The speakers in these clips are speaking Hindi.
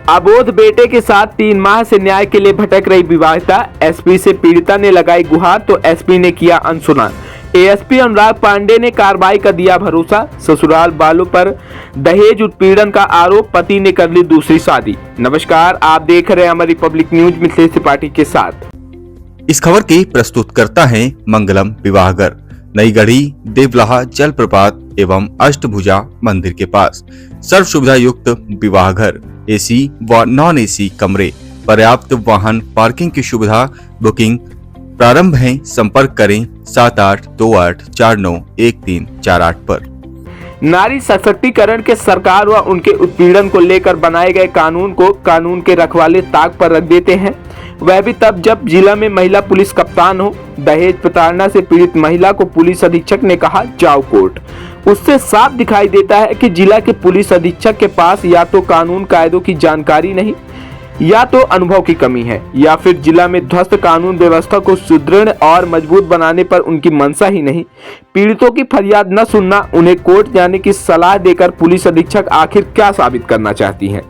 अबोध बेटे के साथ 3 माह से न्याय के लिए भटक रही विवाहिता, एसपी से पीड़िता ने लगाई गुहार तो एसपी ने किया अनसुना। एएसपी अनुराग पांडे ने कार्रवाई का दिया भरोसा। ससुराल वालों पर दहेज उत्पीड़न का आरोप, पति ने कर ली दूसरी शादी। नमस्कार, आप देख रहे हैं अमर रिपब्लिक न्यूज मिथिलेश त्रिपाठी के साथ। इस खबर की प्रस्तुत करता है मंगलम विवाहघर, नई गढ़ी देवलाहा जलप्रपात एवं अष्टभुजा मंदिर के पास। सर्व सुविधा युक्त विवाहघर, एसी व नॉन एसी कमरे, पर्याप्त वाहन पार्किंग की सुविधा। बुकिंग प्रारंभ है। संपर्क करें 7828491348 पर। नारी सशक्तिकरण के सरकार व उनके उत्पीड़न को लेकर बनाए गए कानून को कानून के रखवाले ताक पर रख देते हैं, वह भी तब जब जिला में महिला पुलिस कप्तान हो। दहेज प्रताड़ना से पीड़ित महिला को पुलिस अधीक्षक ने कहा जाओ कोर्ट। उससे साफ दिखाई देता है कि जिला के पुलिस अधीक्षक के पास या तो कानून कायदों की जानकारी नहीं, या तो अनुभव की कमी है, या फिर जिला में ध्वस्त कानून व्यवस्था को सुदृढ़ और मजबूत बनाने पर उनकी मंशा ही नहीं। पीड़ितों की फरियाद न सुनना, उन्हें कोर्ट जाने की सलाह देकर पुलिस अधीक्षक आखिर क्या साबित करना चाहती हैं।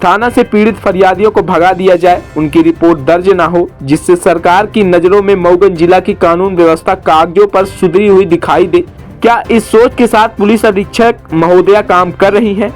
थाना से पीड़ित फरियादियों को भगा दिया जाए, उनकी रिपोर्ट दर्ज न हो, जिससे सरकार की नजरों में मऊगंज जिला की कानून व्यवस्था कागजों पर सुधरी हुई दिखाई दे। क्या इस सोच के साथ पुलिस अधीक्षक महोदया काम कर रही हैं?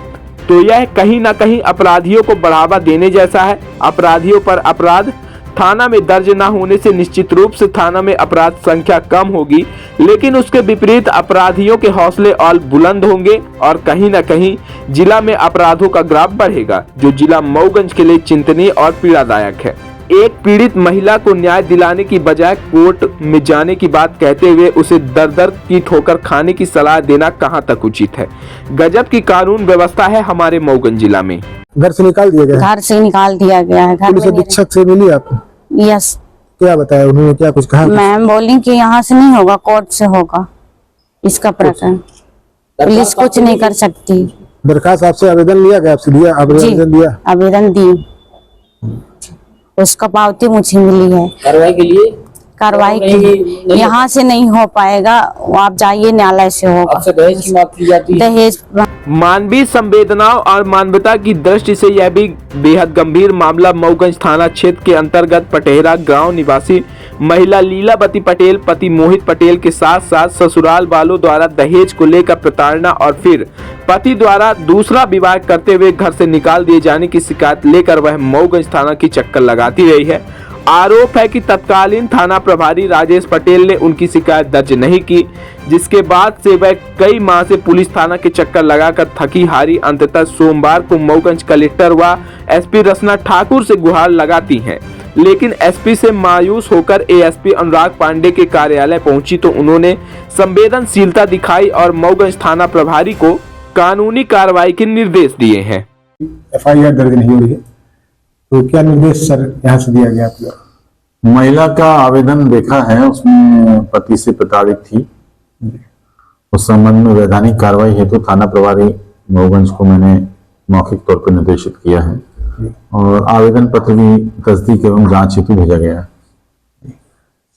तो यह कहीं न कहीं अपराधियों को बढ़ावा देने जैसा है। अपराधियों पर अपराध थाना में दर्ज न होने से निश्चित रूप से थाना में अपराध संख्या कम होगी, लेकिन उसके विपरीत अपराधियों के हौसले और बुलंद होंगे और कहीं न कहीं जिला में अपराधों का ग्राफ बढ़ेगा, जो जिला मऊगंज के लिए चिंतनीय और पीड़ादायक है। एक पीड़ित महिला को न्याय दिलाने की बजाय कोर्ट में जाने की बात कहते हुए उसे दर दर की ठोकर खाने की सलाह देना कहां तक उचित है। गजब की कानून व्यवस्था है हमारे मऊगंज जिला में। घर से निकाल दिया गया है? घर से निकाल दिया गया है। पुलिस अधीक्षक से मिली आप? यस। क्या बताया उन्होंने, क्या कुछ कहा? मैम बोली कि यहाँ से नहीं होगा, कोर्ट से होगा इसका प्रकरण, पुलिस कुछ नहीं कर सकती। दरखास्त आपसे आवेदन लिया गया? आपसे दिया आवेदन? दिया आवेदन दी, उसका पावती मुझे मिली है। कार्रवाई के लिए कार्रवाई की यहाँ से नहीं हो पाएगा, आप जाइए न्यायालय से होगा। आपसे दहेज की मांग की जाती है। दहेज मानवीय संवेदनाओं और मानवता की दृष्टि से यह भी बेहद गंभीर मामला मऊगंज थाना क्षेत्र के अंतर्गत पटेहरा गांव निवासी महिला लीलावती पटेल पति मोहित पटेल के साथ साथ ससुराल वालों द्वारा दहेज को लेकर प्रताड़ना और फिर पति द्वारा दूसरा विवाह करते हुए घर से निकाल दिए जाने की शिकायत लेकर वह मऊगंज थाना की चक्कर लगाती रही है। आरोप है कि तत्कालीन थाना प्रभारी राजेश पटेल ने उनकी शिकायत दर्ज नहीं की, जिसके बाद से वह कई माह से पुलिस थाना के चक्कर लगाकर थकी हारी अंततः सोमवार को मऊगंज कलेक्टर व एसपी रचना ठाकुर से गुहार लगाती हैं। लेकिन एसपी से मायूस होकर एएसपी अनुराग पांडे के कार्यालय पहुंची तो उन्होंने संवेदनशीलता दिखाई और मऊगंज थाना प्रभारी को कानूनी कार्रवाई के निर्देश दिए हैं। एफआईआर दर्ज नहीं हुई है, तो क्या निर्देश सर यहाँ से दिया गया आपको? महिला का आवेदन देखा है, उसमें पति से प्रताड़ित थी। उस संबंध में वैधानिक कार्रवाई हेतु थाना प्रभारी मऊगंज को मैंने मौखिक तौर पर निर्देशित किया है और आवेदन पत्र भी तस्दीक एवं जांच हेतु भेजा गया है।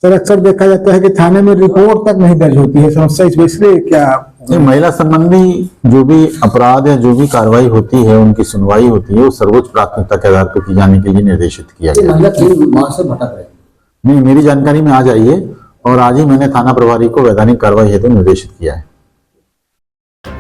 सर अक्सर देखा जाता है कि थाने में रिपोर्ट तक नहीं दर्ज होती है, समस्या इसलिए क्या? महिला संबंधी जो भी अपराध या जो भी कार्रवाई होती है, उनकी सुनवाई होती है, वो सर्वोच्च प्राथमिकता के आधार पर की जाने के लिए निर्देशित किया गया। महिला 3 माह से भटक रही है। नहीं, मेरी जानकारी में आज आई है और आज ही मैंने थाना प्रभारी को वैधानिक कार्रवाई हेतु निर्देशित किया है।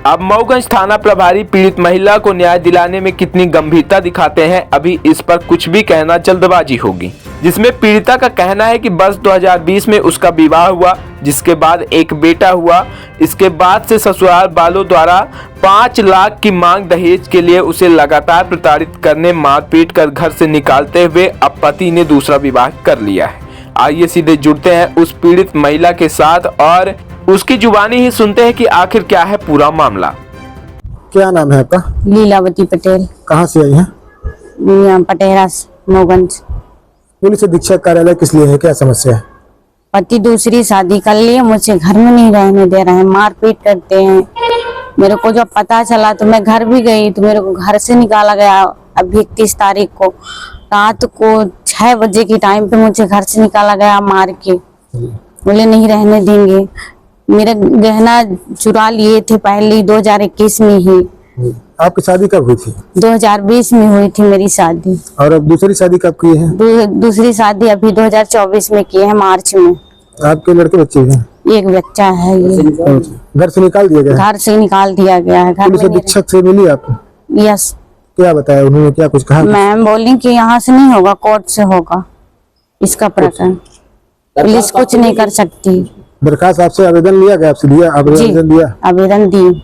अब मऊगंज थाना प्रभारी पीड़ित महिला को न्याय दिलाने में कितनी गंभीरता दिखाते हैं, अभी इस पर कुछ भी कहना जल्दबाजी होगी। जिसमें पीड़िता का कहना है कि वर्ष 2020 में उसका विवाह हुआ, जिसके बाद एक बेटा हुआ। इसके बाद से ससुराल वालों द्वारा 5 लाख की मांग दहेज के लिए उसे लगातार प्रताड़ित करने, मारपीट कर घर से निकालते हुए अब पति ने दूसरा विवाह कर लिया है। आइए सीधे जुड़ते हैं उस पीड़ित महिला के साथ और उसकी जुबानी ही सुनते हैं कि आखिर क्या है पूरा मामला। क्या नाम है आपका? लीलावती पटेल। कहाँ से आई हैं? पटेहरा मऊगंज। पुलिस अधीक्षक कार्यालय किस लिए है, क्या समस्या है? पति दूसरी शादी कर लिए, मुझे घर में नहीं रहने दे रहे हैं, मारपीट करते हैं। मेरे को जब पता चला तो मैं घर भी गई तो मेरे को घर से निकाला गया। अभी 31 तारीख को रात को 6 बजे के टाइम पे मुझे घर से निकाला गया मार के। बोले नहीं रहने देंगे। मेरे गहना चुरा लिए थे पहले 2021 में ही, आपकी शादी कब हुई थी 2020 में हुई थी मेरी शादी। और अब दूसरी शादी कब की है? दूसरी शादी अभी 2024 में की है, मार्च में। आपके लड़के बच्चे हैं? एक बच्चा है। ये घर से निकाल दिया गया? घर से निकाल दिया गया है। घर पुलिस में नहीं अधीक्षक से मिली आप? रह- यस। क्या बताया उन्होंने, क्या कुछ कहा? मैम बोली कि यहाँ से नहीं होगा, कोर्ट से होगा इसका प्रकरण, पुलिस कुछ नहीं कर सकती। दरखास्त आपसे आवेदन लिया गया? आपसे दिया जी, आवेदन दिया? आवेदन दी,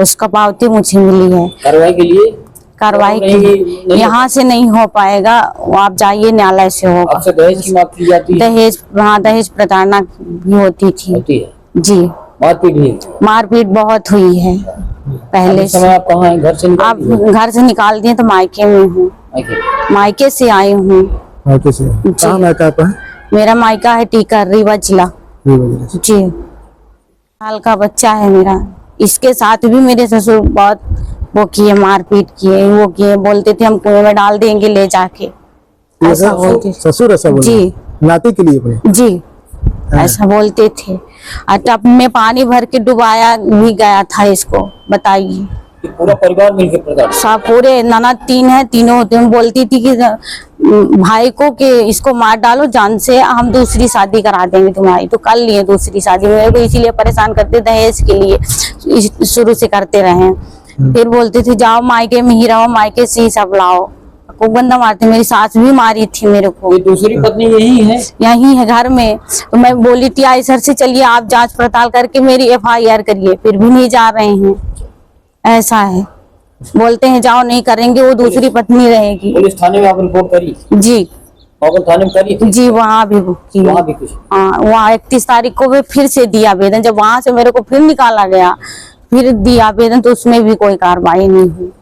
उसका पावती मुझे मिली है। कार्रवाई के लिए कार्रवाई नहीं- की यहाँ से नहीं हो पाएगा, वो आप जाइए, न्यायालय से होगा। आपसे दहेज की मांग की जाती है? दहेज, हाँ, दहेज प्रताड़ना भी होती थी। होती है। जी, मारपीट भी? मारपीट बहुत हुई है पहले इस समय से। आप कहाँ हैं? घर से निकाल आप दिए? घर से निकाल दिए तो मायके में हूँ, आइए। मायके से आई हूँ। मायके से? कहाँ मायका आपका है? मेरा मायका है टीकर, रीवा जिला। जी, साल का बच्चा है मेरा। इसके साथ भी मेरे ससुर बहुत वो किए, मारपीट किए, वो किए, बोलते थे हम कुएं में डाल देंगे ले जाके, ऐसा बोलते। ससुर ऐसा बोला? जी। नाते के लिए अपने? जी, ऐसा बोलते थे। और टब में पानी भर के डुबाया भी गया था इसको, बताइए। ये पूरा परिवार मिलकर प्रताड़ित? सब पूरे ननद 3 है, तीनों होते हैं। बोलती थी कि भाई को कि इसको मार डालो जान से, हम दूसरी शादी करा देंगे तुम्हारी। तो कर लिए दूसरी शादी। मेरे को इसीलिए परेशान करते, दहेज के लिए शुरू से करते रहे। फिर बोलते थे जाओ मायके में ही रहो, मायके से ही सब लाओ। खूब गंदा मारते, मेरी सास भी मारी थी मेरे को। ये दूसरी पत्नी यही है? यही है घर में। तो मैं बोली थी आई सर से, चलिए आप जांच पड़ताल करके मेरी FIR करिए, फिर भी नहीं जा रहे हैं। ऐसा है, बोलते हैं जाओ, नहीं करेंगे, वो दूसरी पत्नी रहेगी। पुलिस थाने में आप रिपोर्ट करी? जी मोगल थाने में करी थी? जी, वहाँ भी की। वहाँ भी कुछ? हाँ, वहाँ 31 तारीख को भी फिर से दिया आवेदन। जब वहां से मेरे को फिर निकाला गया, फिर दिया आवेदन, तो उसमें भी कोई कार्रवाई नहीं हुई।